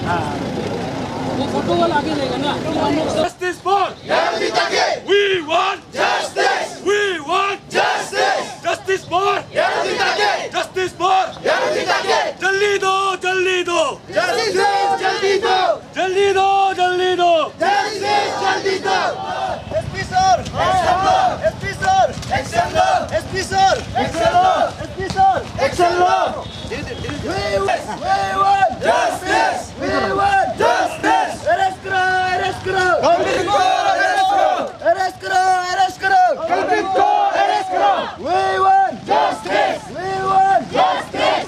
वो फोटो वाला आगे लेगा ना। Justice for we want justice. We want justice. Justice for justice for जल्दी दो जल्दी दो जल्दी दो जल्दी दो जल्दी दो जल्दी दो जल्दी दो SP sir SP sir action low SP sir action low SP sir action low we want justice we want justice arrest करो convict को arrest करो convict को arrest करो we want justice we want justice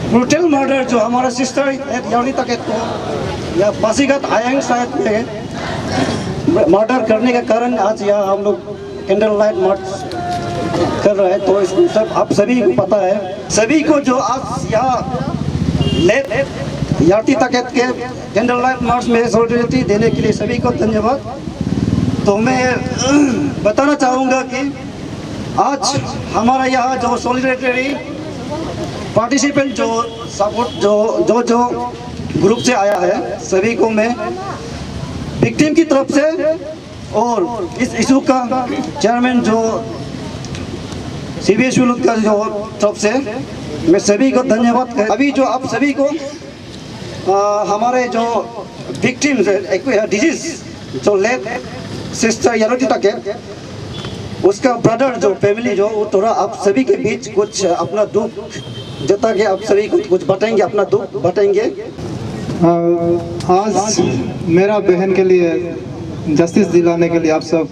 brutal murder जो हमारा sister यौनिता के को या पासीघाट आयंग साइड में मर्डर करने के कारण आज यहाँ हम लोग कैंडल लाइट मार्च कर रहे हैं। तो इस सब आप सभी को पता है, सभी को जो आज यहाँ यौनिता के कैंडल लाइट मार्च में सॉलिडरिटी देने के लिए सभी को धन्यवाद। तो मैं बताना चाहूँगा कि आज हमारा यहाँ जो सॉलिडरिटी पार्टिसिपेंट जो सपोर्ट जो ग्रुप से आया है, सभी को मैं विक्टिम की तरफ से और इस इशू का चेयरमैन जो सीबीएस का जो तरफ से मैं सभी को धन्यवाद कर। अभी जो आप सभी को हमारे जो विक्टिम्स डिजीज जो लेट सिस्टर यौनिता के उसका ब्रदर जो फैमिली जो वो थोड़ा आप सभी के बीच कुछ अपना दुख जता के आप सभी को कुछ बताएंगे, अपना दुख बताएंगे। आज मेरा बहन के लिए जस्टिस दिलाने के लिए आप सब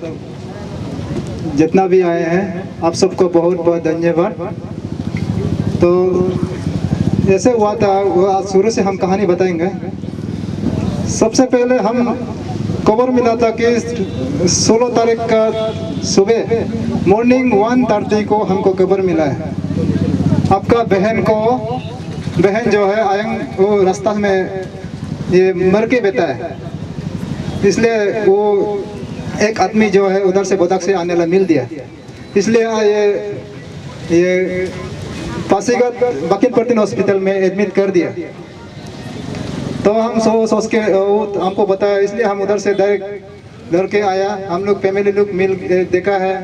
जितना भी आए हैं आप सबको बहुत बहुत धन्यवाद। तो ऐसे हुआ था, वो आज शुरू से हम कहानी बताएंगे। सबसे पहले हम खबर मिला था कि 16 तारीख का सुबह मॉर्निंग 1:30 को हमको खबर मिला है आपका बहन जो है आयंग वो रास्ता में ये मर के बैठा है। इसलिए वो एक आदमी जो है उधर से बोदक से आने वाला मिल दिया, इसलिए ये पासीघाट बकीनपट्टी हॉस्पिटल में एडमिट कर दिया। तो हम सोच के हमको बताया, इसलिए हम उधर से डायरेक्ट डर के आया। हम लोग फैमिली लोग मिल देखा है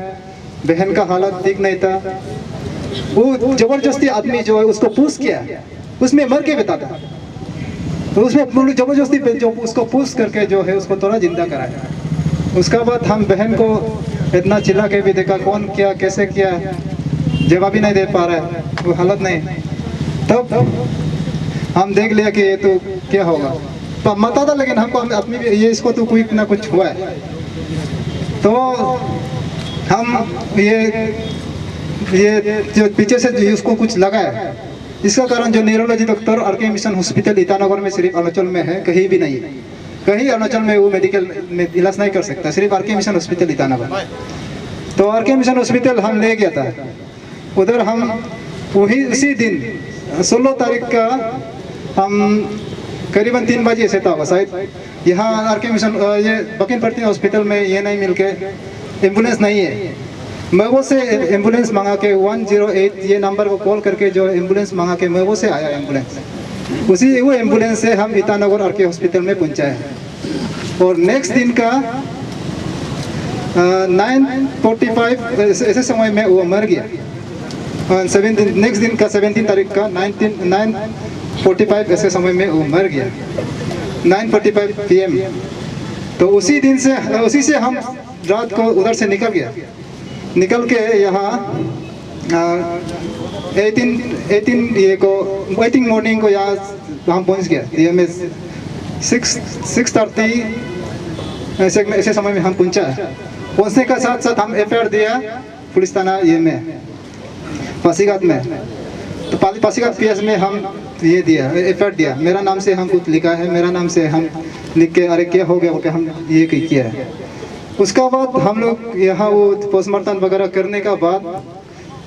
बहन का हालत ठीक नहीं था। वो जबरदस्ती आदमी जो है उसको पुश किया, उसमें मर के बताता, तो उसमें जबरदस्ती जो उसको पुश करके जो है उसको थोड़ा जिंदा कराया। उसका बाद हम बहन को इतना चिल्ला के भी देखा, कौन किया कैसे किया जवाब ही नहीं दे पा रहा है, वो हालत नहीं। तब हम देख लिया कि ये तो क्या होगा, तो मता था लेकिन हमको अपनी ये इसको तो कोई ना कुछ हुआ है। तो हम ये जो पीछे से उसको कुछ लगा है, इसका कारण जो neurology doctor RK Mission Hospital Itanagar में सिर्फ अरुणाचल में है, कहीं भी नहीं है। कहीं अरुणाचल में वो मेडिकल में इलाज नहीं कर सकता, सिर्फ आरके मिशन हॉस्पिटल ईटानगर। तो आरके मिशन हॉस्पिटल हम ले गया था उधर। हम वही उसी दिन 16 तारीख का हम करीबन 3 बजे ऐसे था शायद, यहाँ आरके मिशन ये बकीनपट्टी हॉस्पिटल में ये नहीं मिल के एम्बुलेंस नहीं है, मेवो से एम्बुलेंस मंगा के 108 ये नंबर को कॉल करके जो एम्बुलेंस मंगा के मेवो से आया एम्बुलेंस, उसी वो एम्बुलेंस से हम ईटानगर आर के हॉस्पिटल में पहुंचाए। और नेक्स्ट दिन का 9:45 ऐसे समय में वो मर गया। नेक्स्ट दिन का 17 तारीख का 9:45 ऐसे समय में वो मर गया, 9:45 PM। तो उसी से हम रात को उधर से निकल के यहाँ 18 मॉर्निंग को यहाँ हम पहुँच गया। ये में 6:30 ऐसे समय में हम पहुँचने का साथ साथ हम FIR दिया पुलिस थाना ये में पासीघाट में। तो पासीघाट PS में हम ये दिया FIR दिया, मेरा नाम से हम कुछ लिखा है, मेरा नाम से हम लिख के अरे क्या हो गया ओके हम ये किया है। उसका बाद हम लोग यहाँ वो पोस्टमार्टम वगैरह करने का बाद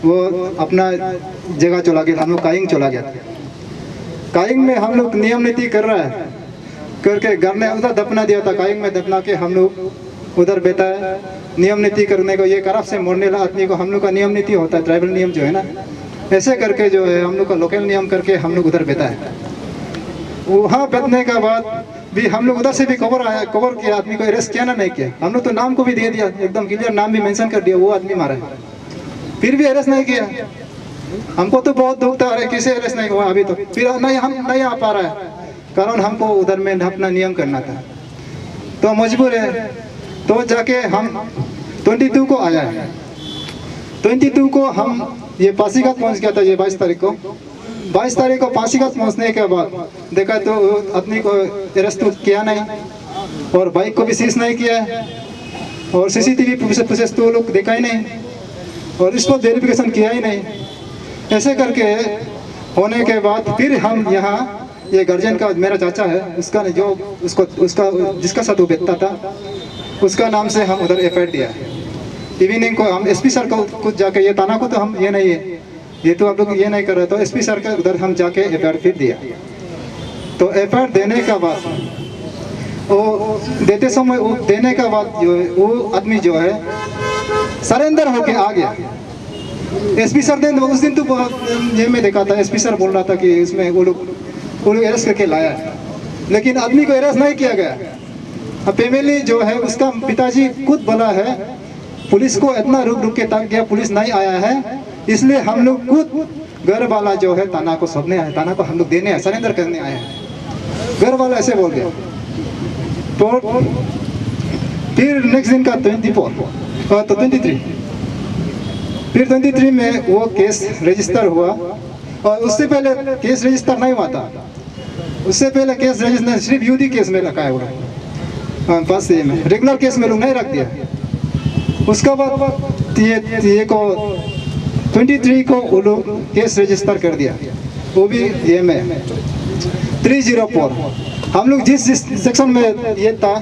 वो अपना जगह चला गया, हम लोग कायिंग चला गया। कायिंग में हम लोग नियम नीति कर रहा है करके घर में उधर दफना दिया था, कायिंग में दफना के हम लोग उधर बैठा है नियम नीति करने को। ये करफ से मरने वाला आदमी को हम लोग का नियम नीति होता है, ट्राइबल नियम जो है ना, ऐसे करके जो है हम लोग का लोकल नियम करके हम लोग उधर बैठा है। वहाँ बैठने का बाद भी हम लोग उधर से भी कवर किया, आदमी को अरेस्ट किया ना नहीं किया। हम लोग तो नाम को भी दे दिया, एकदम क्लियर नाम भी मेंशन कर दिया, वो आदमी मारा है, फिर भी अरेस्ट नहीं किया। हमको तो बहुत दुख था, अरे किसे अरेस्ट नहीं हुआ अभी तो, फिर नहीं हम नहीं आ पा रहा है कारण हमको उधर में अपना नियम करना था तो मजबूर है। तो जाके हम 22 को आया है, 22 को हम ये पासीघाट पहुंच गया था। ये 22 तारीख को पासीघाट पहुंचने के बाद देखा तो आदमी को अरेस्ट तो किया नहीं और बाइक को भी सीज नहीं किया और CCTV प्रोसेस तो लोग देखा ही नहीं और इसको वेरिफिकेशन किया ही नहीं। ऐसे करके होने के बाद फिर हम यहाँ ये गार्जियन का मेरा चाचा है, उसका जो उसका जिसका साथ वो बैठता था उसका नाम से हम उधर FIR दिया। इवनिंग को हम SP सर को कुछ जाके, ये थाना को तो हम ये नहीं है, ये तो आप लोग ये नहीं कर रहे, तो SP सर का उधर हम जाके FIR फिर दिया। तो FIR देने का बाद वो देते समय वो देने का बाद जो है वो आदमी जो है सरेंडर होके आ गया। SP सर ने उस दिन तो ये में देखा था, SP सर बोल रहा था कि इसमें वो लोग अरेस्ट करके लाया है, लेकिन आदमी को अरेस्ट नहीं किया गया। फैमिली जो है उसका पिताजी खुद बोला है पुलिस को इतना रुक के तक गया, पुलिस नहीं आया है, इसलिए हम लोग खुद घर वाला जो है थाना को सबने आया, थाना को हम लोग देने सरेंडर करने आए हैं, घर वाला ऐसे बोल गया। तो फिर नेक्स्ट दिन का 23 फिर 23 में वो केस रजिस्टर हुआ और उससे पहले केस रजिस्टर नहीं हुआ था। उससे पहले केस रजिस्टर सिर्फ यूडी केस में रखा है वो पास से में, रेगुलर केस में लोग नहीं रख दिया। उसका बाद ये को 23 को वो लोग केस रजिस्टर कर दिया, वो भी ये में 304। हम लोग जिस सेक्शन में ये था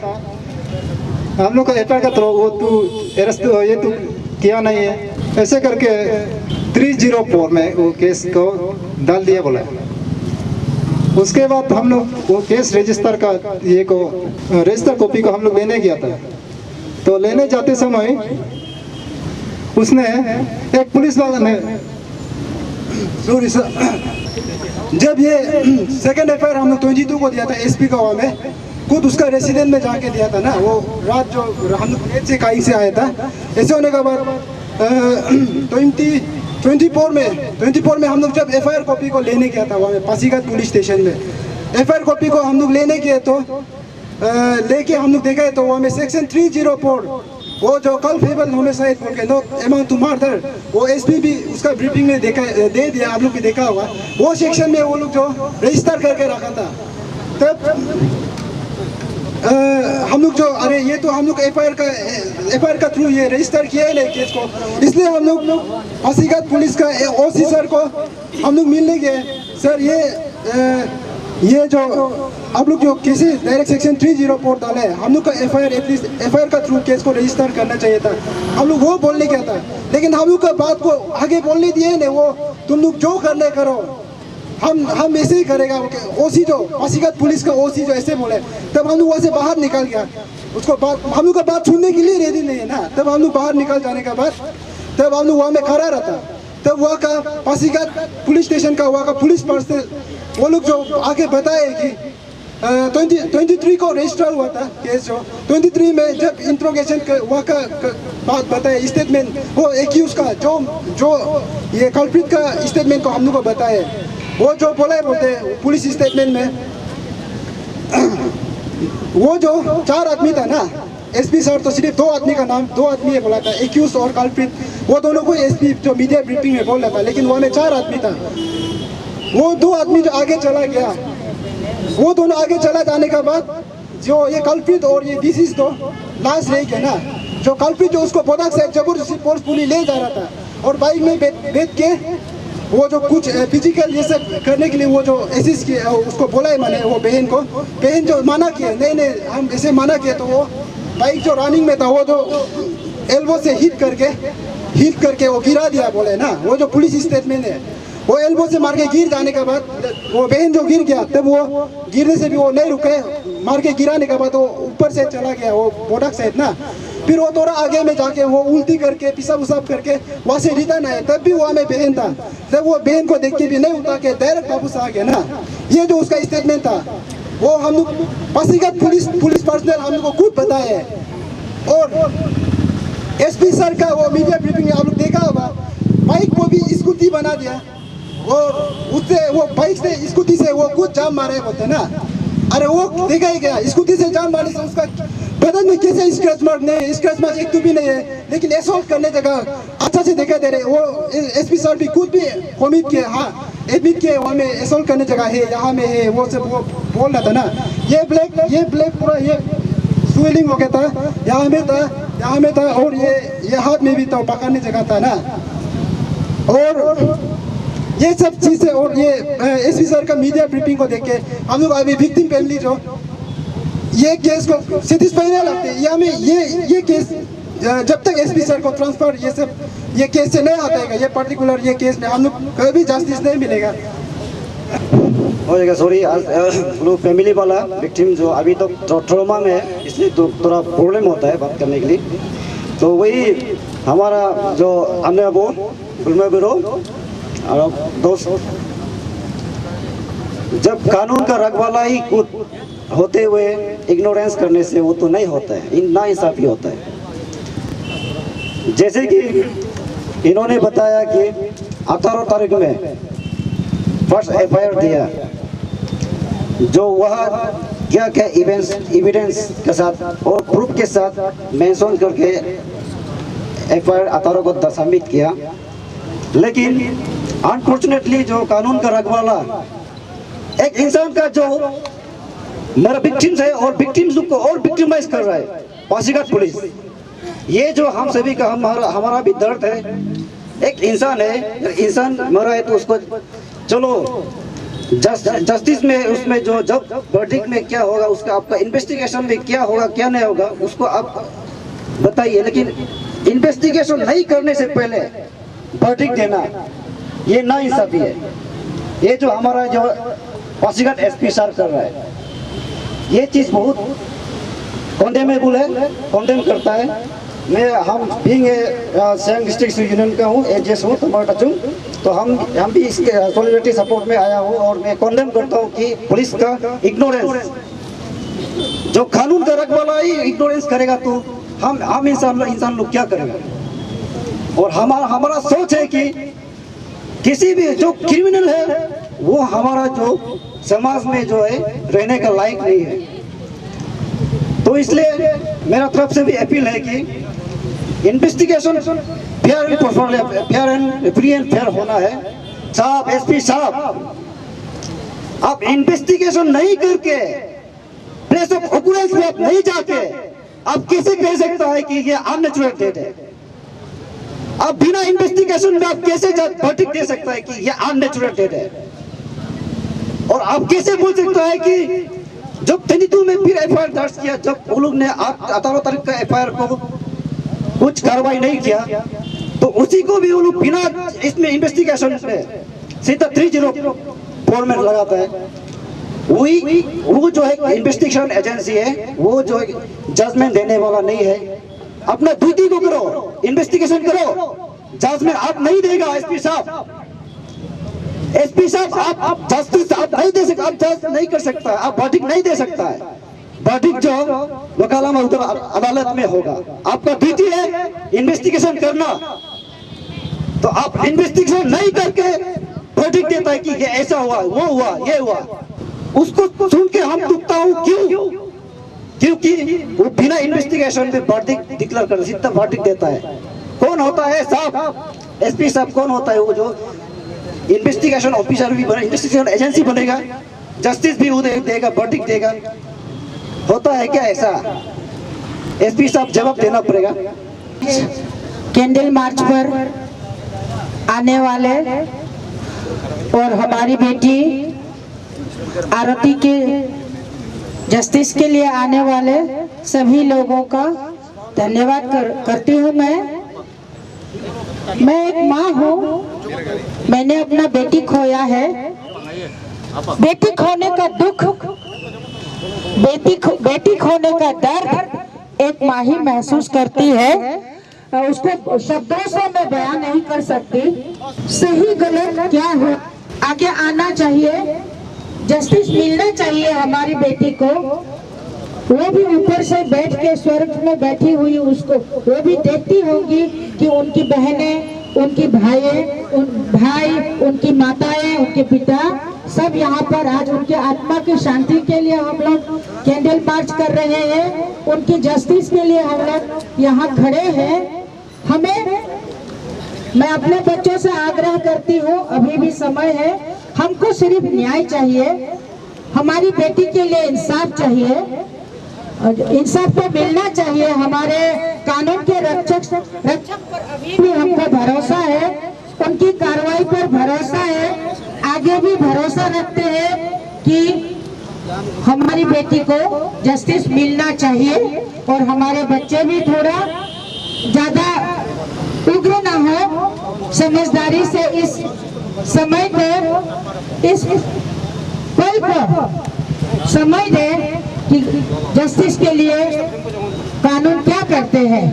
हम लोग का FIR का तो वो तू अरेस्ट ये तो किया नहीं है, ऐसे करके 304 में वो केस को डाल दिया बोला। उसके बाद हम लोग वो केस रजिस्टर का ये को रजिस्टर कॉपी को हम लोग लेने गया था। तो लेने जाते समय उसने एक पुलिस वाला ने सॉरी सर, जब ये सेकंड FIR हम लोग 22 को दिया था SP गाँव में, खुद उसका रेसिडेंट में जाके दिया था ना, वो रात जो हम लोग से काई से आया था। ऐसे होने के बाद 24 में हम लोग जब FIR कॉपी को लेने गया था वहाँ पासीघाट पुलिस स्टेशन में, FIR कॉपी को हम लोग लेने गए तो लेके हम लोग देखा है तो वहाँ में सेक्शन 304 वो जो कल्पेबल होमिसाइड बोल के नॉट अमाउंट टू मर्डर, वो SP भी उसका ब्रीफिंग में दे दिया, आप लोग भी देखा होगा। वो सेक्शन में वो लोग जो रजिस्टर करके रखा था, तब हम लोग जो अरे ये तो हम लोग FIR का थ्रू ये रजिस्टर किया ही नहीं केस को, इसलिए हम लोग पासीघाट पुलिस का OC सर को हम लोग मिलने गए। सर ये जो आप लोग जो किसी डायरेक्ट सेक्शन 304 डाले, हम लोग का FIR का थ्रू केस को रजिस्टर करना चाहिए था, हम लोग वो बोलने गया था, लेकिन हम लोग का बात को आगे बोलने दिए नहीं। वो तुम लोग जो करने करो, हम ऐसे ही करेगा। OC जो पासीघाट पुलिस का OC जो ऐसे बोले, तब हम लोग वहाँ से बाहर निकल गया। उसको बात हम लोग का बात सुनने के लिए रेडी नहीं है ना, तब हम लोग बाहर निकल जाने के बाद तब हम लोग वहाँ में खड़ा रहता। तब वहाँ का पासीघाट पुलिस स्टेशन का वहाँ का पुलिस पर्सन वो लोग जो आके बताए कि 23 को रजिस्टर हुआ था केस। जो 23 में जब इंट्रोगेशन वहाँ का बात बताए स्टेटमेंट वो एक्यूज का जो ये कल्प्रिट का स्टेटमेंट को हम लोग को बताए। वो जो बोलते पुलिस स्टेटमेंट में वो जो 4 आदमी था ना, एसपी सर तो सिर्फ 2 आदमी का नाम 2 आदमी बोला था, एक्यूज और कल्प्रिट। वो दोनों को एसपी जो मीडिया ब्रीफिंग में बोल रहा था, लेकिन वहाँ में 4 आदमी था। वो 2 आदमी जो आगे चला गया, वो दोनों आगे चला जाने के बाद जो ये कल्प्रिट और ये डिसीज तो लाश रह गया ना। जो कल्प्रिट जो उसको बोदाक से जबरदस्ती फोर्सफुली ले जा रहा था और बाइक में बैठ के वो जो कुछ फिजिकल ये सब करने के लिए वो जो एसिस किया उसको बोला है मैंने वो बहन जो माना किया, नहीं हम ऐसे माना किया। तो वो बाइक जो रनिंग में था वो जो एल्बो से हिट करके वो गिरा दिया बोले ना। वो जो पुलिस स्टेटमेंट है वो एल्बो से मार के गिर जाने के बाद वो बहन जो गिर गया, तब वो गिरने से भी वो नहीं रुके, मार के गिराने के बाद वो ऊपर से चला गया वो बोडक साइड ना। फिर वो थोड़ा आगे में जाके वो उल्टी करके पिसाब उसाब करके वहाँ से रिटर्न आए, तब भी वहाँ में बहन था। तब वो बहन को देख के भी नहीं उठा के डायरेक्ट वापस आ गया ना। ये जो उसका स्टेटमेंट था वो हम लोग पासीघाट पुलिस पर्सनल हम लोग को खुद बताया है। और एसपी सर का वो मीडिया ब्रीफिंग में आप लोग देखा होगा, बाइक को भी स्कूटी बना दिया और उससे वो बाइक से स्कूटी से वो कुछ जाम मारे बोलते ना। अरे वो देखा ही गया, स्कूटी से जाम मारने से उसका बदन में कैसे स्क्रैच मार्क नहीं, स्क्रैच मार्क एक तो भी नहीं है, लेकिन असॉल्ट करने जगह अच्छा से दिखाई दे रहे। वो एसपी सर भी खुद भी कमिट किए, हाँ एडमिट किए वहाँ में असॉल्ट करने जगह है, यहाँ में है, वो सब वो बोल रहा था ना। ये ब्लैक पूरा ये स्वेलिंग हो गया था, यहाँ में था और ये हाथ में भी था, पकड़ने जगह था ना। और ये सब चीज़ें और ये एसपी सर का मीडिया ब्रीफिंग को देख के हम लोग अभी विक्टिम फैमिली जो ये केस को सेटिस्फाई नहीं लगते। या में ये केस जब तक एसपी सर को ट्रांसफर ये केस से नहीं आता है, ये पर्टिकुलर ये केस में हम लोग कभी जस्टिस नहीं मिलेगा। हो जाएगा। सॉरी, आज लोग फैमिली वाला विक्टिम जो अभी तो ट्रॉमा में है, इसलिए तो थोड़ा प्रॉब्लम होता है बात करने के लिए। तो वही हमारा जो हमने वो फिल्म ब्यूरो और दोस्त, जब कानून का रखवाला ही खुद होते हुए इग्नोरेंस करने से वो तो नहीं होता है, नाइंसाफी होता है। जैसे कि इन्होंने बताया कि 18 तारीख में फर्स्ट एफआईआर दिया, जो वह क्या क्या एविडेंस के साथ और प्रूफ के साथ मेंशन करके एफआईआर 18 को सबमिट किया। लेकिन अनफॉर्चुनेटली जो कानून का रखवाला एक इंसान का जो मेरा विक्टिम्स है और विक्टिम्स को और विक्टिमाइज कर रहा है पासीघाट पुलिस, ये जो हम सभी का हमारा भी दर्द है। एक इंसान है, इंसान मरा है तो उसको चलो जस्टिस में उसमें जो जब वर्डिक्ट में क्या होगा उसका आपका इन्वेस्टिगेशन में क्या होगा क्या नहीं होगा उसको आप बताइए। लेकिन इन्वेस्टिगेशन नहीं करने से पहले वर्डिक्ट देना ये नाइंसाफी है। ये जो हमारा जो पासीघाट एसपी सर कर रहा है ये चीज़ बहुत कॉन्डेमेबल है, कॉन्डेम करता है। हम भी सियांग डिस्ट्रिक्ट यूनियन का हूँ, एजेस हूँ टमाटा चुंग, तो हम भी इसके सॉलिडरिटी सपोर्ट में आया हूँ और मैं कॉन्डेम करता हूँ कि पुलिस का इग्नोरेंस, जो कानून का रखवाला ही इग्नोरेंस करेगा तो हम इंसान लोग क्या करेगा। और हमारा सोच है कि किसी भी जो क्रिमिनल है वो हमारा जो समाज में जो है रहने का लायक नहीं है। तो इसलिए मेरा तरफ से भी अपील है कि investigation fair and free and fair होना है। साहब एसपी साहब, आप इन्वेस्टिगेशन नहीं करके प्लेस ऑफ ऑकरेंस में आप नहीं जाके आप कैसे कह सकता है कि ये अननेचुरल डेथ है? आप बिना इन्वेस्टिगेशन में आप कैसे वर्डिक्ट दे सकता है कि ये अननेचुरल डेथ है? और आप कैसे बोल सकता है कि जब 22 में फिर एफआईआर दर्ज किया, जब वो लोग ने 18 तारीख का एफआईआर को कुछ कार्रवाई नहीं किया तो उसी को भी वो लोग बिना इसमें इन्वेस्टिगेशन में सीधा 304 में लगाता है। वो जो है इन्वेस्टिगेशन एजेंसी है, वो जो जजमेंट देने वाला नहीं है। अपना ड्यूटी को करो, इन्वेस्टिगेशन करो, जजमेंट आप नहीं देगा एसपी साहब, एसपी साहब आप जस्टिस आप नहीं दे सकते, आप जज नहीं कर सकता, आप वर्डिक्ट नहीं दे सकता है। वर्डिक्ट जो वकालत में उधर अदालत में होगा, आपका ड्यूटी है इन्वेस्टिगेशन करना, तो आप इन्वेस्टिगेशन नहीं करके वर्डिक्ट देता है कि ये ऐसा हुआ, वो हुआ, ये हुआ, उसको सुन के हम दुखता हूँ। क्यों? क्योंकि वो बिना इन्वेस्टिगेशन में वर्डिक्ट डिक्लेयर कर सीधा वर्डिक्ट देता है। कौन होता है साहब? एसपी साहब कौन होता है? वो जो इन्वेस्टिगेशन ऑफिसर भी बने, इन्वेस्टिगेशन एजेंसी बनेगा, जस्टिस भी वो देगा, वर्डिक्ट देगा। होता है क्या ऐसा? एसपी साहब जवाब देना पड़ेगा। कैंडल मार्च पर आने वाले और हमारी बेटी आरती के जस्टिस के लिए आने वाले सभी लोगों का धन्यवाद करती हूँ। मैं एक माँ हूँ, मैंने अपना बेटी खोया है। बेटी खोने का दुख, बेटी खोने का दर्द एक माँ ही महसूस करती है, उसको शब्दों से मैं बयान नहीं कर सकती। सही गलत क्या हो, आगे आना चाहिए, जस्टिस मिलना चाहिए हमारी बेटी को। वो भी ऊपर से बैठ के स्वर्ग में बैठी हुई उसको वो भी देखती होंगी कि उनकी बहनें, उनकी भाई, उनकी माताएं, उनके पिता सब यहाँ पर आज उनके आत्मा की शांति के लिए हम लोग कैंडल मार्च कर रहे हैं, उनकी जस्टिस के लिए हम लोग यहाँ खड़े हैं। मैं अपने बच्चों से आग्रह करती हूँ, अभी भी समय है, हमको सिर्फ न्याय चाहिए, हमारी बेटी के लिए इंसाफ चाहिए, इंसाफ तो मिलना चाहिए। हमारे कानून के रक्षक पर अभी भी हमको भरोसा है, उनकी कार्रवाई पर भरोसा है, आगे भी भरोसा रखते हैं कि हमारी बेटी को जस्टिस मिलना चाहिए और हमारे बच्चे भी थोड़ा ज्यादा उग्र ना हो, समझदारी से इस समय को, इस पल को समय दे कि जस्टिस के लिए कानून क्या करते हैं।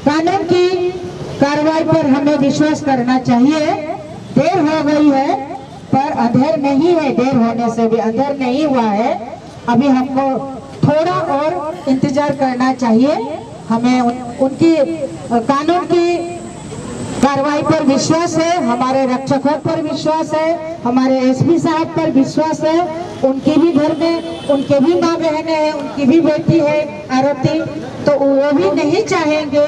कानून की कार्रवाई पर हमें विश्वास करना चाहिए। देर हो गई है पर अंधेर नहीं है, देर होने से भी अंधेर नहीं हुआ है। अभी हमको थोड़ा और इंतजार करना चाहिए। हमें उनकी कानून की कार्रवाई पर विश्वास है, हमारे रक्षकों पर विश्वास है, हमारे एसपी साहब पर विश्वास है। उनके भी घर में उनके भी माँ बहनें हैं, उनकी भी बेटी है आरती, तो वो भी नहीं चाहेंगे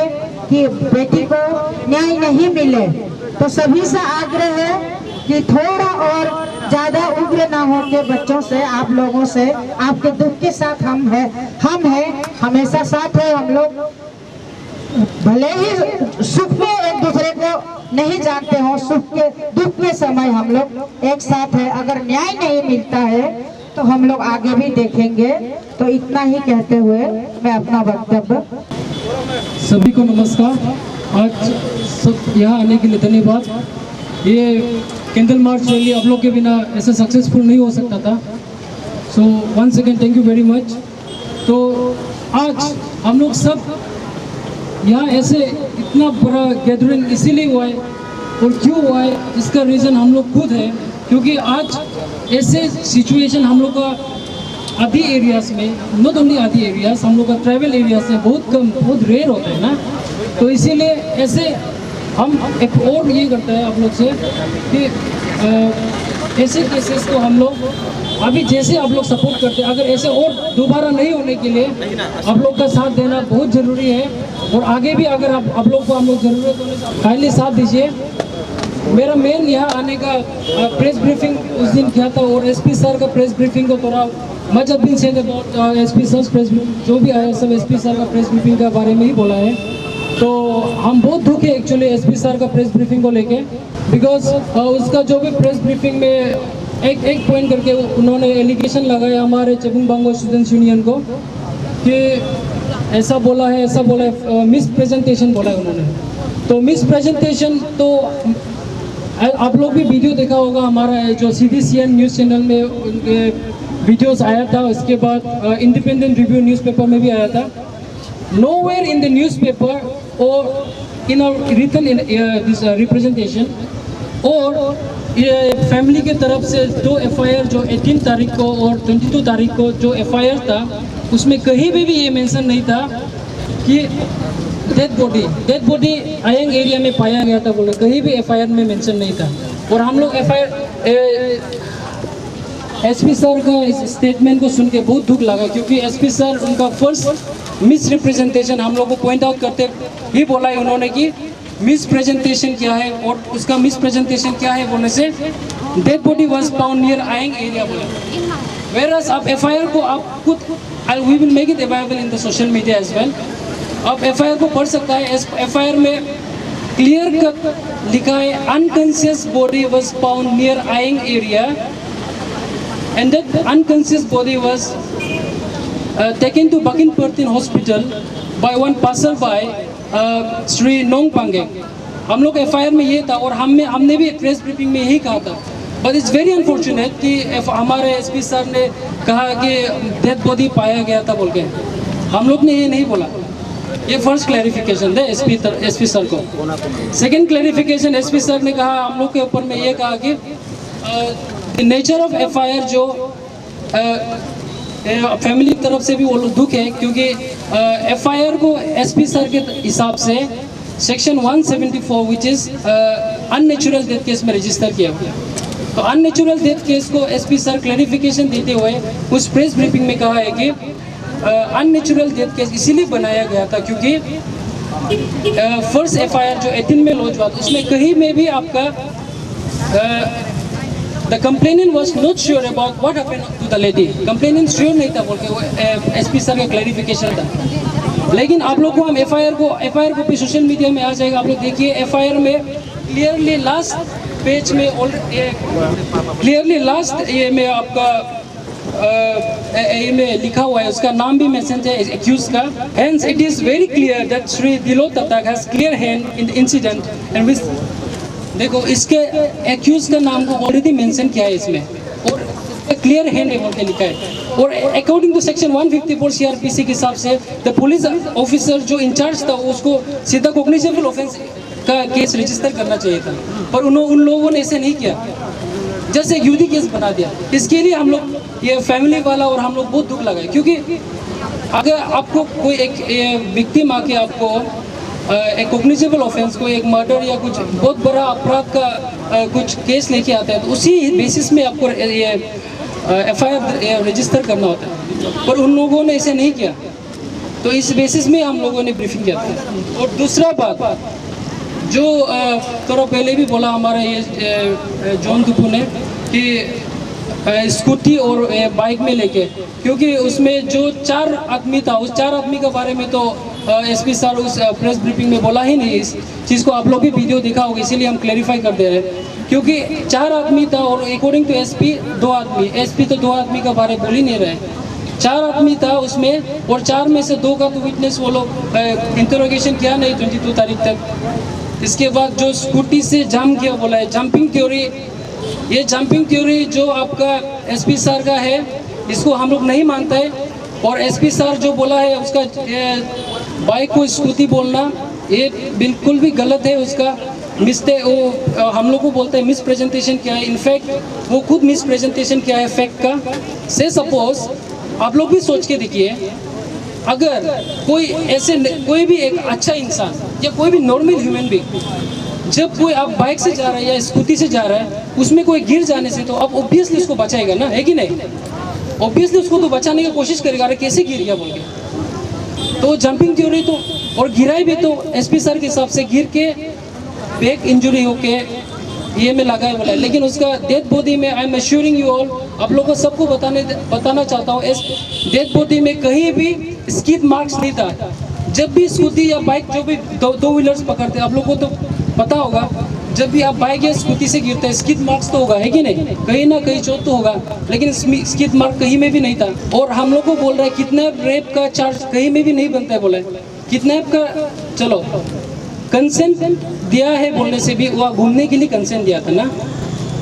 कि बेटी को न्याय नहीं मिले। तो सभी से आग्रह है कि थोड़ा और ज्यादा उग्र ना हो के बच्चों से, आप लोगों से, आपके दुख के साथ हम हैं, हमेशा साथ है। हम लोग भले ही सुख में एक दूसरे को नहीं जानते हो, सुख के दुख के समय हम लोग एक साथ है। अगर न्याय नहीं मिलता है तो हम लोग आगे भी देखेंगे। तो इतना ही कहते हुए मैं अपना वक्तव्य। सभी को नमस्कार। आज सब यहाँ आने के लिए धन्यवाद। ये कैंडल मार्च रैली आप लोग के बिना ऐसा सक्सेसफुल नहीं हो सकता था। So once again thank you very much. तो आज हम लोग सब यहाँ ऐसे इतना बड़ा गैदरिंग इसीलिए हुआ है, और क्यों हुआ है इसका रीज़न हम लोग खुद है, क्योंकि आज ऐसे सिचुएशन हम लोग का आधी एरियाज़ में, नॉट ओनली आधी एरियाज़, हम लोग का ट्रैवल एरियाज में बहुत कम, बहुत रेयर होता है ना। तो इसीलिए ऐसे हम एक और ये करते हैं आप लोग से कि ऐसे केसेस को हम लोग अभी जैसे आप लोग सपोर्ट करते हैं, अगर ऐसे और दोबारा नहीं होने के लिए आप लोग का साथ देना बहुत ज़रूरी है। और आगे भी अगर आप लोग को हम लोग ज़रूरत होने से काइंडली साथ दीजिए। मेरा मेन यहाँ आने का प्रेस ब्रीफिंग उस दिन किया था, और एसपी सर का प्रेस ब्रीफिंग को थोड़ा much been said about SP sir press briefing, जो भी आया सब एसपी सर का प्रेस ब्रीफिंग के बारे में ही बोला है। तो हम बहुत दुख है एक्चुअली एसपी सर का प्रेस ब्रीफिंग को लेके, बिकॉज उसका जो भी प्रेस ब्रीफिंग में एक पॉइंट करके उन्होंने एलिगेशन लगाया हमारे चेबुंग बांगो स्टूडेंट्स यूनियन को कि ऐसा बोला है, मिस प्रेजेंटेशन बोला है उन्होंने। तो मिस प्रेजेंटेशन तो आप लोग भी वीडियो देखा होगा, हमारा जो CDCN न्यूज़ चैनल में उनके वीडियोस आया था, उसके बाद इंडिपेंडेंट रिव्यू न्यूज़पेपर में भी आया था। नोवेयर इन द न्यूज़पेपर और in our written in this representation, और ये फैमिली के तरफ से 2 FIR जो 18 तारीख को और 22 तारीख को जो FIR था, उसमें कहीं भी ये मेंशन नहीं था कि डेड बॉडी आयंग एरिया में पाया गया था बोले, कहीं भी FIR में मेंशन नहीं था। और हम लोग SP सर का इस स्टेटमेंट को सुन के बहुत दुख लगा, क्योंकि SP सर उनका फर्स्ट मिस रिप्रेजेंटेशन हम लोग को पॉइंट आउट करते ही बोला है उन्होंने कि मिस प्रेजेंटेशन क्या है, और उसका मिस प्रेजेंटेशन क्या है बोलने से dead body was found near Aying area बोले। वेरस आप FIR को आप खुद we will make it available in the social media as well, आप FIR को पढ़ सकता है। FIR में क्लियर कट लिखा है unconscious body was found near Aying area and that unconscious body was taken to Bakinpertin Hospital by one passerby, Sri Nong Pangeng। हम लोग FIR में ये था, और हमने भी प्रेस ब्रीफिंग में यही कहा था। बट इट्स वेरी अनफॉर्चुनेट कि हमारे SP सर ने कहा कि डेड बॉडी पाया गया था बोल के, हम लोग ने ये नहीं बोला। ये फर्स्ट क्लैरिफिकेशन है SP सर को। सेकेंड क्लैरिफिकेशन SP सर ने कहा हम लोग के ऊपर में ये कहा कि नेचर ऑफ FIR जो फैमिली की तरफ से भी वो लोग दुख है, क्योंकि FIR को SP सर के हिसाब से section 174 which is unnatural death case में रजिस्टर किया हुआ। तो अननेचुरल डेथ केस को SP सर क्लैरिफिकेशन देते हुए उस प्रेस ब्रीफिंग में कहा है कि अननेचुरल डेथ केस इसीलिए बनाया गया था क्योंकि फर्स्ट FIR जो 18 में लॉन्च हुआ था उसमें कहीं में भी आपका The complainant was not sure about what happened to the lady. Complainant sure नहीं था बोल के वो SP सर का क्लैरिफिकेशन था। लेकिन आप लोग को हम FIR को भी सोशल मीडिया में आ जाएगा, आप लोग देखिए FIR में क्लियरली लास्ट पेज में क्लियरली लास्ट ये में आपका ये में लिखा हुआ है, उसका नाम भी मेंशन है एक्यूज का। Hence it is very clear that Sri Dilot Tatak has clear hand in the incident and with देखो इसके एक्यूज का नाम को ऑलरेडी मेंशन किया है इसमें, और क्लियर हैंड है बोल के लिखा है। और अकॉर्डिंग टू सेक्शन 154 CRPC के हिसाब से द पुलिस ऑफिसर जो इंचार्ज था उसको सीधा कॉग्निजेबल ऑफेंस का केस रजिस्टर करना चाहिए था, पर उन लोगों ने ऐसे नहीं किया, जैसे एक यूडी केस बना दिया। इसके लिए हम लोग ये फैमिली वाला और हम लोग बहुत दुख लगा, क्योंकि अगर आपको कोई एक विक्टिम आके आपको एक कॉग्निजेबल ऑफेंस को एक मर्डर या कुछ बहुत बड़ा अपराध का कुछ केस लेके आता है, तो उसी बेसिस में आपको ये FIR रजिस्टर करना होता है, पर उन लोगों ने ऐसे नहीं किया। तो इस बेसिस में हम लोगों ने ब्रीफिंग किया था। और दूसरा बात जो थोड़ा पहले भी बोला हमारा ये जॉन दुपू ने कि स्कूटी और बाइक में लेके, क्योंकि उसमें जो 4 आदमी था उस 4 आदमी के बारे में तो SP सर उस प्रेस ब्रीफिंग में बोला ही नहीं। इस चीज़ को आप लोग भी वीडियो देखा होगा, इसीलिए हम क्लैरिफाई कर दे रहे हैं, क्योंकि 4 आदमी था और अकॉर्डिंग टू SP 2 आदमी, SP तो 2 आदमी का बारे बोल ही नहीं रहे, 4 आदमी था उसमें, और 4 में से 2 का तो विटनेस वो लोग इंटरोगेशन किया नहीं 22 तारीख तक। इसके बाद जो स्कूटी से जाम किया बोला है जंपिंग थ्योरी, ये जंपिंग थ्योरी जो आपका SP सर का है इसको हम लोग नहीं मानता है, और SP सर जो बोला है उसका बाइक को स्कूटी बोलना ये बिल्कुल भी गलत है, उसका मिस्टेक वो हम लोग को बोलते हैं मिस प्रेजेंटेशन क्या है, इनफैक्ट वो खुद मिस प्रेजेंटेशन क्या है फैक्ट का। से सपोज आप लोग भी सोच के देखिए, अगर कोई भी एक अच्छा इंसान या कोई भी नॉर्मल ह्यूमन बीइंग जब कोई आप बाइक से जा रहा है या स्कूटी से जा रहा है उसमें कोई गिर जाने से तो आप ऑब्वियसली उसको बचाएगा ना, है कि नहीं? ऑब्वियसली उसको तो बचाने की कोशिश करेगा, अरे कैसे गिर गया बोल के। तो जंपिंग थ्योरी तो और गिराई भी तो SP सर के हिसाब से गिर के बैक इंजरी होके ये में लगा है बोला है, लेकिन उसका डेड बॉडी में I am assuring you all, आप लोगों को सबको बताना चाहता हूँ, इस डेड बॉडी में कहीं भी स्किड मार्क्स नहीं था। जब भी स्कूटी या बाइक जो भी दो व्हीलर्स पकड़ते हैं, आप लोगों को तो पता होगा, जब भी आप बाइक या स्कूटी से गिरते हैं स्किड मार्क्स तो होगा, है कि नहीं? कहीं ना कहीं चोट तो होगा, लेकिन स्किड मार्क कहीं में भी नहीं था। और हम लोग को बोल रहा है किडनैप रेप का चार्ज कहीं में भी नहीं बनता है, बोला है किडनैप का चलो कंसेंट दिया है बोलने से भी, वहाँ घूमने के लिए कंसेंट दिया था ना,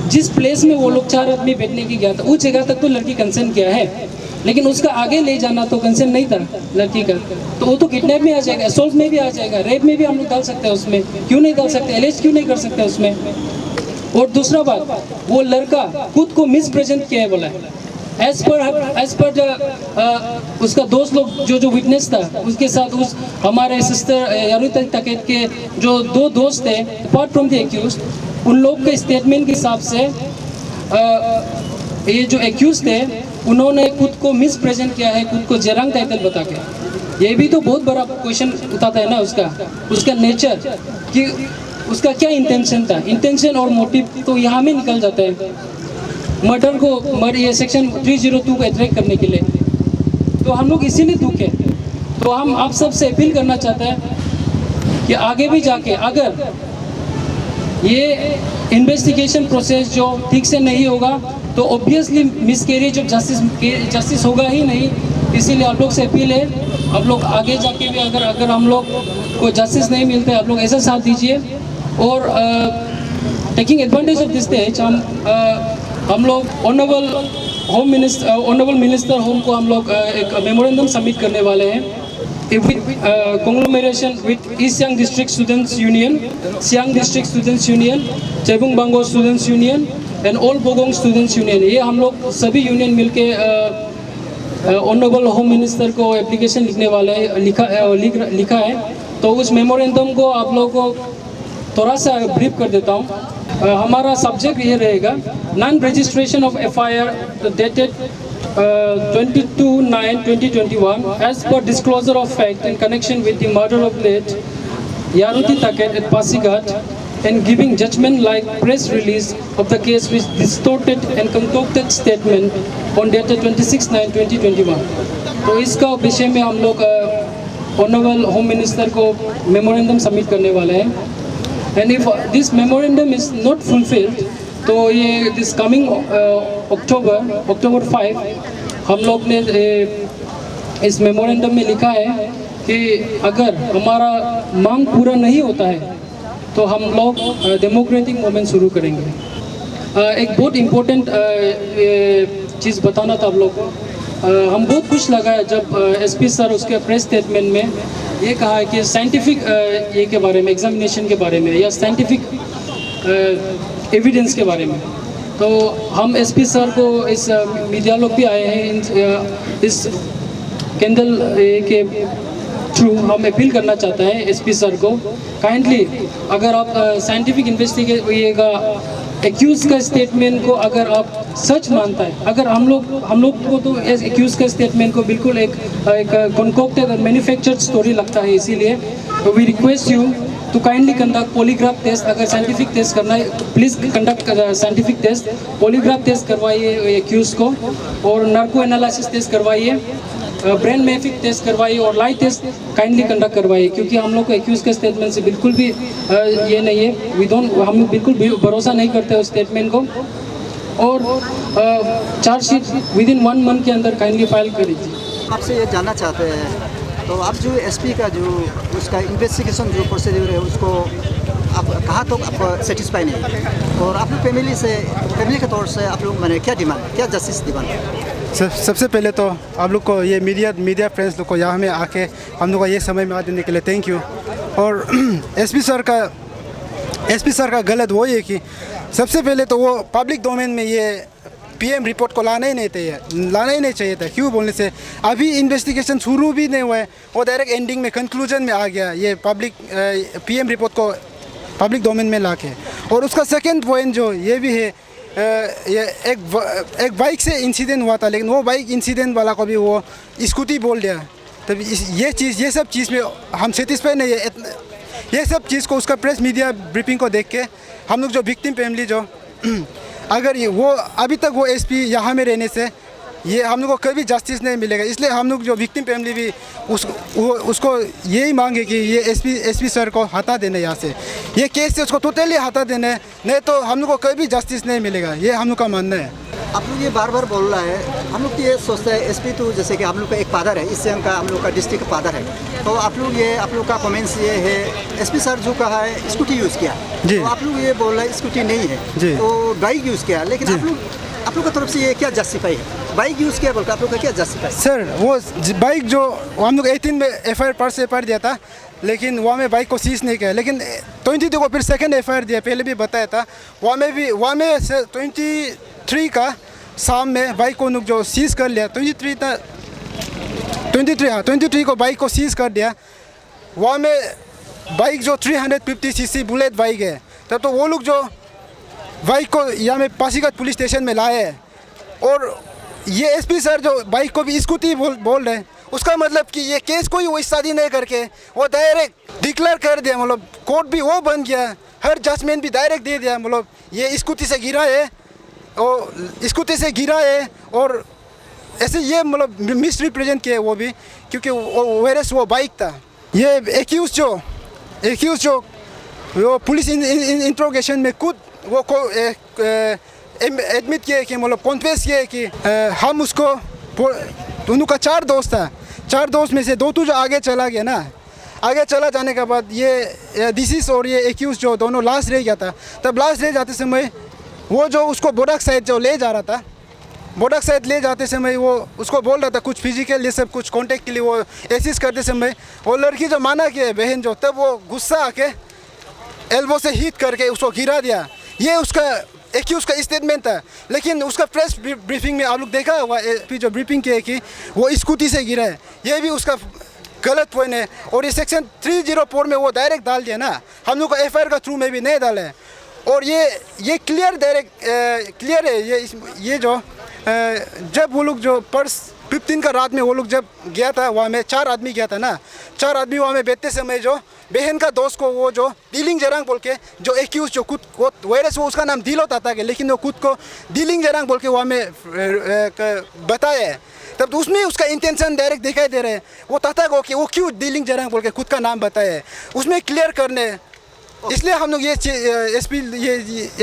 जिस प्लेस में वो लोग 4 आदमी बैठने की गया था उस जगह तक तो लड़की कंसेंट किया है। लेकिन उसका आगे ले जाना तो कंसर्न नहीं था लड़की का, तो वो तो किडनैप में आ जाएगा, असॉल्ट में भी आ जाएगा, रेप में भी हम लोग डाल सकते हैं उसमें, क्यों नहीं डाल सकते, एलिज क्यों नहीं कर सकते उसमें। और दूसरा बात, वो लड़का खुद को मिसप्रेजेंट किया है बोला है, एज पर उसका दोस्त लोग जो विटनेस था उसके साथ, उस हमारे सिस्टर यारुता तकेत के जो 2 दोस्त थे अपार्ट फ्रॉम द एक्यूज, उन लोग के स्टेटमेंट के हिसाब से ये जो एक्यूज थे उन्होंने खुद को मिसप्रेजेंट किया है, खुद को जेरंग टाइटल बता के। ये भी तो बहुत बड़ा क्वेश्चन उठाता है ना उसका नेचर, कि उसका क्या इंटेंशन था, इंटेंशन और मोटिव तो यहाँ में निकल जाता है। मर्डर ये सेक्शन 302 को अट्रैक्ट करने के लिए, तो हम लोग इसीलिए दुखे। तो हम आप सबसे अपील करना चाहते हैं कि आगे भी जाके अगर ये इन्वेस्टिगेशन प्रोसेस जो ठीक से नहीं होगा तो ऑब्वियसली मिसकैरेज ऑफ जस्टिस होगा ही नहीं। इसीलिए आप लोग से अपील है, आप लोग आगे जाके भी अगर हम लोग को जस्टिस नहीं मिलता है, आप लोग ऐसा साथ दीजिए। और taking advantage of this stage हम लोग ऑनरेबल मिनिस्टर होम को हम लोग एक मेमोरेंडम सबमिट करने वाले हैं conglomeration with East Siang District Students Union, Siang District Students Union, Chebung Bango Students Union and All Bogong Students Union। ये हम लोग सभी यूनियन मिलके ऑनरेबल होम मिनिस्टर को एप्लीकेशन लिखने वाले हैं, लिखा है। तो उस मेमोरेंडम को आप लोगों को थोड़ा सा ब्रीफ कर देता हूँ। हमारा सब्जेक्ट ये रहेगा, non registration of FIR dated 22/9/2021 as per disclosure of fact in connection with the murder of late Yaruti Taket at Pasighat and giving judgment like press release of the case with distorted and concocted statement on dated 26/9/2021। तो इसका विषय में हम लोग honourable home minister को memorandum submit करने वाले हैं। And if this memorandum is not fulfilled तो ये दिस कमिंग अक्टूबर 5 हम लोग ने इस मेमोरेंडम में लिखा है कि अगर हमारा मांग पूरा नहीं होता है तो हम लोग डेमोक्रेटिक मूवमेंट शुरू करेंगे। एक बहुत इम्पोर्टेंट चीज़ बताना था आप लोग को। हम बहुत खुश लगा है जब SP सर उसके प्रेस स्टेटमेंट में ये कहा है कि साइंटिफिक ये के बारे में, एग्जामिनेशन के बारे में या साइंटिफिक एविडेंस के बारे में। तो हम SP सर को इस मीडिया लोग भी आए हैं, इस कैंडल के थ्रू हम अपील करना चाहते हैं SP सर को, काइंडली अगर आप साइंटिफिक इन्वेस्टिगेट एक्यूज का स्टेटमेंट को अगर आप सच मानता है, अगर हम लोग को तो एक्यूज का स्टेटमेंट को बिल्कुल एक कॉन्कोक्टेड और मैन्युफैक्चर्ड स्टोरी लगता है, इसीलिए तो we request you to kindly conduct polygraph test. अगर साइंटिफिक टेस्ट करना है please conduct scientific test, polygraph test करवाइए एक्यूज को, और नार्को एनालिसिस टेस्ट करवाइए, ब्रेन मैपिंग टेस्ट करवाइए और लाई टेस्ट काइंडली कंडक्ट करवाइए, क्योंकि हम लोग को एक्यूज के स्टेटमेंट से बिल्कुल भी ये नहीं है, हम बिल्कुल भी भरोसा नहीं करते उस स्टेटमेंट को। और चार्जशीट विद इन 1 मंथ के अंदर काइंडली फाइल कर दीजिए। आपसे ये जानना चाहते हैं, तो आप जो SP का जो उसका इन्वेस्टिगेशन जो प्रोसीड्यूर है उसको आप कहाँ तक आपको सेटिस्फाई नहीं, और आप लोग फैमिली के तौर से आप लोग मैंने क्या डिमांड, क्या जस्टिस डिमांड? सबसे पहले तो आप लोग को ये मीडिया फ्रेंड्स लोग को यहाँ में आके हम लोग को ये समय में आ देने के लिए थैंक यू। और SP सर का गलत वो है कि सबसे पहले तो वो पब्लिक डोमेन में ये PM रिपोर्ट को लाना ही नहीं चाहिए था। क्यों बोलने से अभी इन्वेस्टिगेशन शुरू भी नहीं हुआ है, वो डायरेक्ट एंडिंग में कंक्लूजन में आ गया ये PM रिपोर्ट को पब्लिक डोमेन में लाके। और उसका सेकंड पॉइंट जो ये भी है, ये एक बाइक से इंसिडेंट हुआ था, लेकिन वो बाइक इंसिडेंट वाला को भी वो स्कूटी बोल दिया। तब ये सब चीज़ में हम सेटिस्फाई नहीं है। ये सब चीज़ को उसका प्रेस मीडिया ब्रीफिंग को देख के हम लोग जो विक्टिम फैमिली जो अगर ये वो अभी तक वो SP यहाँ में रहने से ये हम लोग को कभी जस्टिस नहीं मिलेगा, इसलिए हम लोग जो विक्टिम फैमिली भी उसको यही मांगे कि ये SP सर को हटा देने यहाँ से, ये केस से उसको टोटली हटा देने, नहीं तो हम लोग को कभी जस्टिस नहीं मिलेगा, ये हम लोग का मानना है। आप लोग ये बार बार बोल रहा है, हम लोग ये सोचते हैं SP तो जैसे कि हम लोग का एक फादर है, इस सियांग का हम लोग का डिस्ट्रिक्ट फादर है, तो आप लोग का कमेंट्स ये है SP सर जो कहा है स्कूटी यूज़ किया, तो आप लोग ये बोल रहे हैं स्कूटी नहीं है तो बाइक यूज़ किया, लेकिन आप लोग आप लोग की तरफ से ये क्या जस्टिफाई है? बाइक यूज़ किया बोलकर आप लोग का क्या जस्टिफाई? सर वो बाइक जो हम लोग 18 में FIR पर से FIR दिया था, लेकिन वहाँ में बाइक को सीज नहीं किया, लेकिन 22 को फिर सेकंड FIR दिया, पहले भी बताया था। वहाँ में 23 का शाम में बाइक को लोग जो सीज कर लिया, 23 को बाइक को सीज कर दिया। वहाँ में बाइक जो 350cc बुलेट बाइक है, तब तो वो लोग जो बाइक को यहाँ में पासीघाट पुलिस स्टेशन में लाए हैं, और ये SP सर जो बाइक को भी स्कूटी बोल रहे हैं, उसका मतलब कि ये केस कोई वो शादी नहीं करके वो डायरेक्ट डिक्लेयर कर दिया, मतलब कोर्ट भी वो बन गया, हर जजमेंट भी डायरेक्ट दे दिया, मतलब ये स्कूटी से गिरा है और ऐसे ये मतलब मिस रिप्रेजेंट किया वो भी, क्योंकि वो बाइक था। ये एक्यूज जो वो पुलिस इंट्रोगेशन में खुद वो एडमिट किए कि मतलब कॉन्फेस किए कि हम उसको, दोनों का 4 दोस्त था, 4 दोस्त में से 2 तो जो आगे चला गया ना, आगे चला जाने के बाद ये डिसीज और ये एक्यूज जो दोनों लास्ट रह गया था। तब लास्ट रह जाते समय वो जो उसको बोडक साइड जो ले जा रहा था, बोडक साइड ले जाते समय वो उसको बोल रहा था कुछ फिजिकल ये सब कुछ कांटेक्ट के लिए वो एसिस्ट करते समय वो लड़की जो माना कि बहन जो, तब वो गुस्सा आके एल्बो से हिट करके उसको गिरा दिया। ये उसका एक्यूज का स्टेटमेंट था, लेकिन उसका प्रेस ब्रीफिंग में आप लोग देखा होगा जो ब्रीफिंग किया कि वो स्कूटी से गिरा है, ये भी उसका गलत पॉइंट है। और ये सेक्शन 304 में वो डायरेक्ट डाल दिया ना, हम लोग को FIR का थ्रू में भी नहीं डाला है। और ये क्लियर है ये जो जब वो लोग जो पर्स 15 का रात में वो लोग जब गया था, वहाँ में 4 आदमी गया था ना, 4 आदमी वहाँ में बैठते समय जो बहन का दोस्त को वो जो डीलिंग जरांग बोल के जो एक्यूज जो खुद वो वायरस वो उसका नाम दिलो ताता के, लेकिन वो खुद को डीलिंग जरांग बोल के वहाँ में बताया है, तब तो उसमें उसका इंटेंशन डायरेक्ट दिखाई दे रहे हैं। वो ताता को कि वो क्यों डीलिंग जरांग बोल के खुद का नाम बताया है, उसमें क्लियर करने, इसलिए हम लोग ये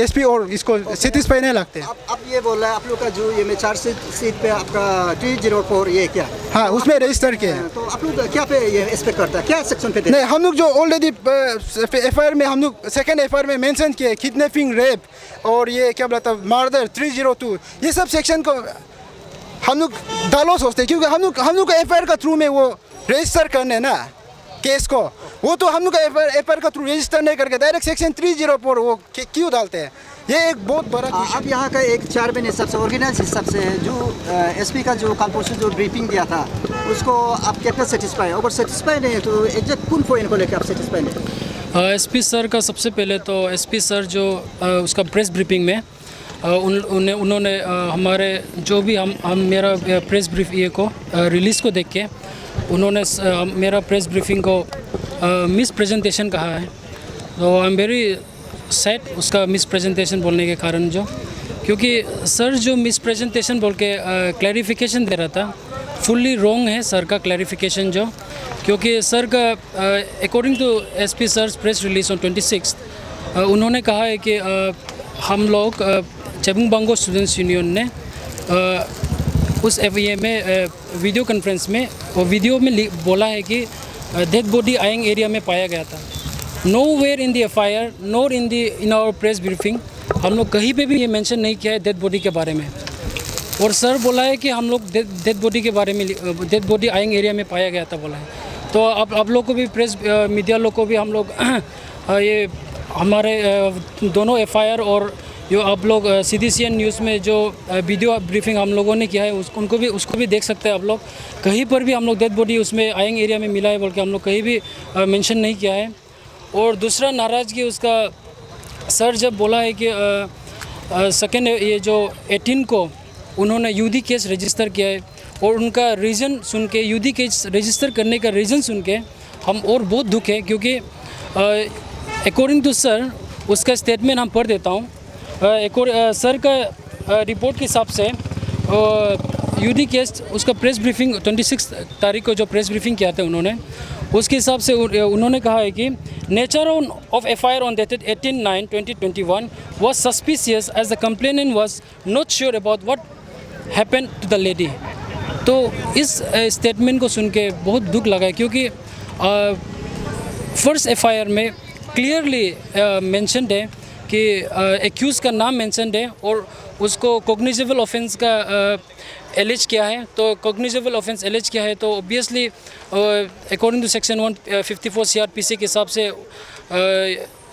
SP और इसको सेटिस्फाई नहीं लगते। आप ये बोल रहे हैं आप लोग का जो ये में 4 सीट पे आपका 304 ये क्या? हाँ, उसमें रजिस्टर किया है। तो आप लोग क्या पे ये एक्सपेक्ट करता है, क्या सेक्शन पे? नहीं, हम लोग जो ऑलरेडी FIR में हम लोग सेकेंड FIR में मेंशन किए किडनैपिंग, रेप और ये क्या बोला था मर्डर 302, ये सब सेक्शन को हम लोग डालो सोचते हैं, क्योंकि हम लोग का FIR का थ्रू में वो रजिस्टर करने ना केस को, वो तो हम लोग का FIR का थ्रू रजिस्टर नहीं करके डायरेक्ट सेक्शन 304 वो क्यों डालते हैं, ये एक बहुत बड़ा। अब यहाँ का एक चेयरमैन हिसाब से, ऑर्गेनाइज हिसाब से जो SP का जो कंपोजिशन जो ब्रीफिंग दिया था उसको आप कितना सेटिस्फाई? अगर सेटिस्फाई नहीं है तो एग्जैक्ट कौन पॉइंट को लेकर आप सेटिस्फाई नहीं? SP सर का सबसे पहले तो SP सर जो उसका प्रेस ब्रीफिंग में उन्होंने हमारे जो भी हम मेरा प्रेस ब्रीफ ये को रिलीज़ को देख के उन्होंने मेरा प्रेस ब्रीफिंग को मिस प्रेजेंटेशन कहा है। तो आई एम वेरी सैड उसका मिस प्रेजेंटेशन बोलने के कारण, जो क्योंकि सर जो मिस प्रेजेंटेशन बोल के क्लैरिफिकेशन दे रहा था फुल्ली रॉन्ग है सर का क्लैरिफिकेशन, जो क्योंकि सर का according to SP sir press release on 26 उन्होंने कहा है कि हम लोग चेबुंग बांगो स्टूडेंट्स यूनियन ने उस FIA में वीडियो कॉन्फ्रेंस में और वीडियो में बोला है कि डेड बॉडी आयंग एरिया में पाया गया था। Nowhere in the FIR nor in our press briefing हम लोग कहीं पे भी ये मेंशन नहीं किया है डेड बॉडी के बारे में। और सर बोला है कि हम लोग डेड बॉडी के बारे में, डेड बॉडी आयंग एरिया में पाया गया था बोला है। तो अब आप लोग को भी प्रेस मीडिया लोग को भी हम लोग ये हमारे दोनों FIR और जो आप लोग CDCN न्यूज़ में जो वीडियो ब्रीफिंग हम लोगों ने किया है उसको भी देख सकते हैं आप लोग। कहीं पर भी हम लोग डेड बॉडी उसमें आयंग एरिया में मिला है बोल के हम लोग कहीं भी मेंशन नहीं किया है। और दूसरा नाराज़गी उसका सर जब बोला है कि सेकेंड ये जो 18 को उन्होंने UD केस रजिस्टर किया है और उनका रीज़न सुन के UD केस रजिस्टर करने का रीज़न सुन के हम और बहुत दुख है, क्योंकि अकॉर्डिंग टू सर उसका स्टेटमेंट हम पढ़ देता हूँ। सर का रिपोर्ट के हिसाब से UD केस उसका प्रेस ब्रीफिंग 26 तारीख को जो प्रेस ब्रीफिंग किया था उन्होंने, उसके हिसाब से उन्होंने कहा है कि nature of FIR on dated 18/9/2021 was suspicious as the complainant was not sure about what happened to the lady. तो इस स्टेटमेंट को सुन के बहुत दुख लगा है, क्योंकि फर्स्ट FIR में क्लियरली मेंशन्ड है कि एक्यूज़ का नाम मेंशनड है और उसको कॉग्निजेबल ऑफेंस का एलिज किया है। तो कॉग्निजेबल ऑफेंस एलिज किया है तो obviously according to section 154 CRPC के हिसाब से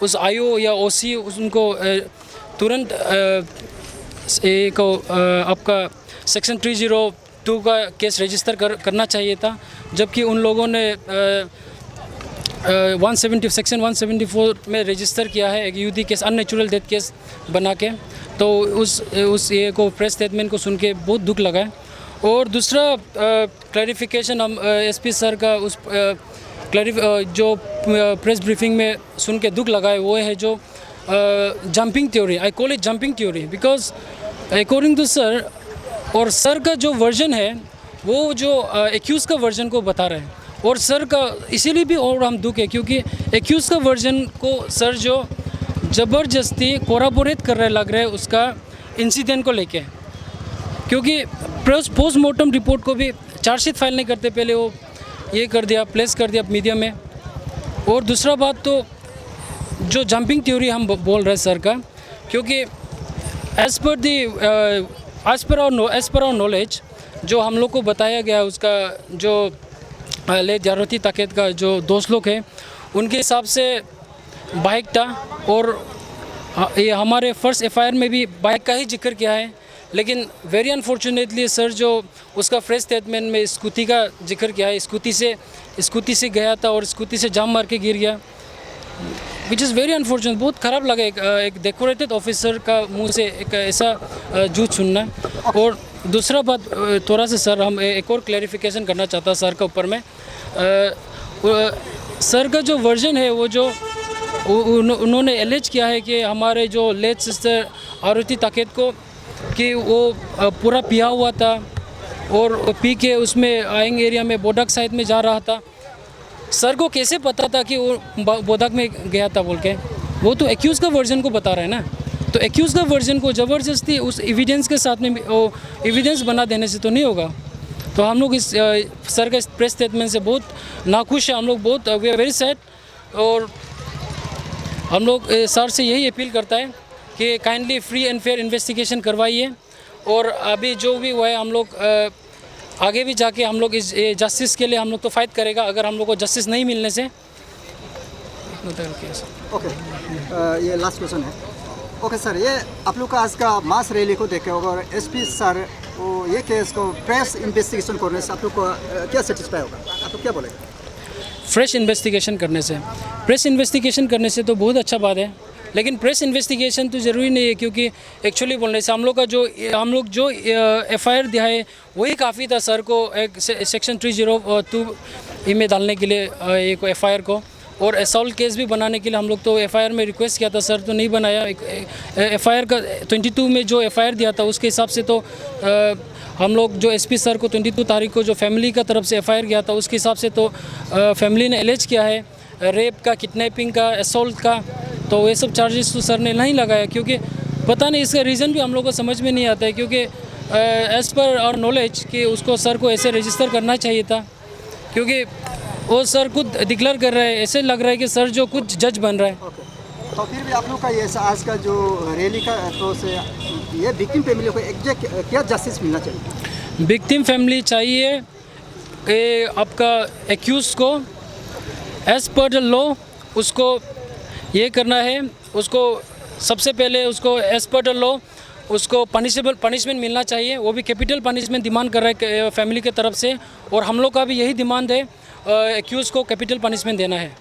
उस आईओ या ओसी उनको तुरंत आपका सेक्शन 302 का केस रजिस्टर करना चाहिए था, जबकि उन लोगों ने सेक्शन 174 में रजिस्टर किया है एक UD case, unnatural death case बना के। तो उस ये को प्रेस स्टेटमेंट को सुन के बहुत दुख लगा है। और दूसरा क्लैरिफिकेशन हम एसपी सर का उस जो प्रेस ब्रीफिंग में सुन के दुख लगा है वो है जो jumping theory, I call it jumping theory, because according to sir और सर का जो वर्जन है वो जो एक्यूज़ का वर्जन को बता रहे हैं और सर का इसीलिए भी और हम दुख है क्योंकि एक्यूज़ का वर्जन को सर जो ज़बरदस्ती कोराबोरेट कर रहे लग रहे हैं उसका इंसिडेंट को लेके, क्योंकि पोस्टमार्टम रिपोर्ट को भी चार्जशीट फाइल नहीं करते पहले वो ये कर दिया, प्लेस कर दिया मीडिया में। और दूसरा बात तो जो जंपिंग थ्योरी हम बोल रहे हैं सर का, क्योंकि एज़ पर आवर नॉलेज जो हम लोग को बताया गया उसका जो ले जारती ताकत का जो दोस्त लोग हैं उनके हिसाब से बाइक था और ये हमारे फर्स्ट एफआईआर में भी बाइक का ही जिक्र किया है, लेकिन वेरी अनफॉर्चुनेटली सर जो उसका फ्रेश स्टेटमेंट में स्कूटी का जिक्र किया है, स्कूटी से गया था और स्कूटी से जाम मार के गिर गया, विच इज़ वेरी अनफॉर्चुनेट। बहुत ख़राब लगा एक डेकोरेटेड ऑफिसर का मुंह से एक ऐसा झूठ सुनना। और दूसरा बात थोड़ा सा सर हम एक और क्लैरिफिकेशन करना चाहता सर के ऊपर में। सर का जो वर्जन है वो जो उन्होंने एलिज किया है कि हमारे जो लेट सिस्टर आरती ताकत को कि वो पूरा पिया हुआ था और पी के उसमें आइंग एरिया में बोडक साइड में जा रहा था। सर को कैसे पता था कि वो बोडक में गया था बोल के? वो तो एक्यूज़ का वर्जन को बता रहा है ना। तो एक्यूज़ का वर्जन को ज़बरदस्ती उस एविडेंस के साथ में एविडेंस बना देने से तो नहीं होगा। तो हम लोग इस सर का प्रेस स्टेटमेंट से बहुत नाखुश है, हम लोग बहुत वी आर वेरी सैड। और हम लोग सर से यही अपील करता है कि kindly free and fair investigation करवाइए और अभी जो भी हुआ है हम लोग आगे भी जाके हम लोग इस जस्टिस के लिए हम लोग तो फाइट करेगा अगर हम लोग को जस्टिस नहीं मिलने से। ओके, ये लास्ट क्वेश्चन है। ओके सर, ये आप लोग का आज का मास रैली को देखे और एसपी सर वो ये केस को प्रेस इन्वेस्टिगेशन करने से आप लोग को क्या सेटिस्फाई होगा? आप लोग क्या बोलेंगे? फ्रेश इन्वेस्टिगेशन करने से, प्रेस इन्वेस्टिगेशन करने से तो बहुत अच्छा बात है, लेकिन प्रेस इन्वेस्टिगेशन तो ज़रूरी नहीं है क्योंकि एक्चुअली बोलने से हम लोग जो एफआईआर दिया है वही काफ़ी था सर को एक सेक्शन 302 में डालने के लिए एक एफआईआर को, और असॉल्ट केस भी बनाने के लिए हम लोग तो एफआईआर में रिक्वेस्ट किया था, सर तो नहीं बनाया। एफआईआर का 22 में जो एफआईआर दिया था उसके हिसाब से तो हम लोग जो एसपी सर को 22 तारीख को जो फैमिली का तरफ से एफआईआर गया था उसके हिसाब से तो फैमिली ने एलिज किया है रेप का, किडनैपिंग का, असॉल्ट का। तो ये सब चार्जेस तो सर ने नहीं लगाया क्योंकि पता नहीं इसका रीज़न भी हम लोग को समझ में नहीं आता है, क्योंकि एज़ पर आवर नॉलेज कि उसको सर को ऐसे रजिस्टर करना चाहिए था, क्योंकि वो सर खुद डिक्लेयर कर रहा है, ऐसे लग रहा है कि सर जो कुछ जज बन रहा है। तो फिर भी आप लोग का ये आज का जो रैली का तो से ये विक्टिम फैमिली को एग्जैक्ट क्या जस्टिस मिलना चाहिए? विक्टिम फैमिली चाहिए कि आपका एक्यूज़ को एज़ पर द लॉ उसको ये करना है, उसको सबसे पहले उसको एज़ पर द लॉ उसको पनिशमेंट मिलना चाहिए, वो भी कैपिटल पनिशमेंट डिमांड कर रहा है फैमिली के तरफ से, और हम लोग का भी यही डिमांड है, एक्यूज़ को कैपिटल पनिशमेंट देना है।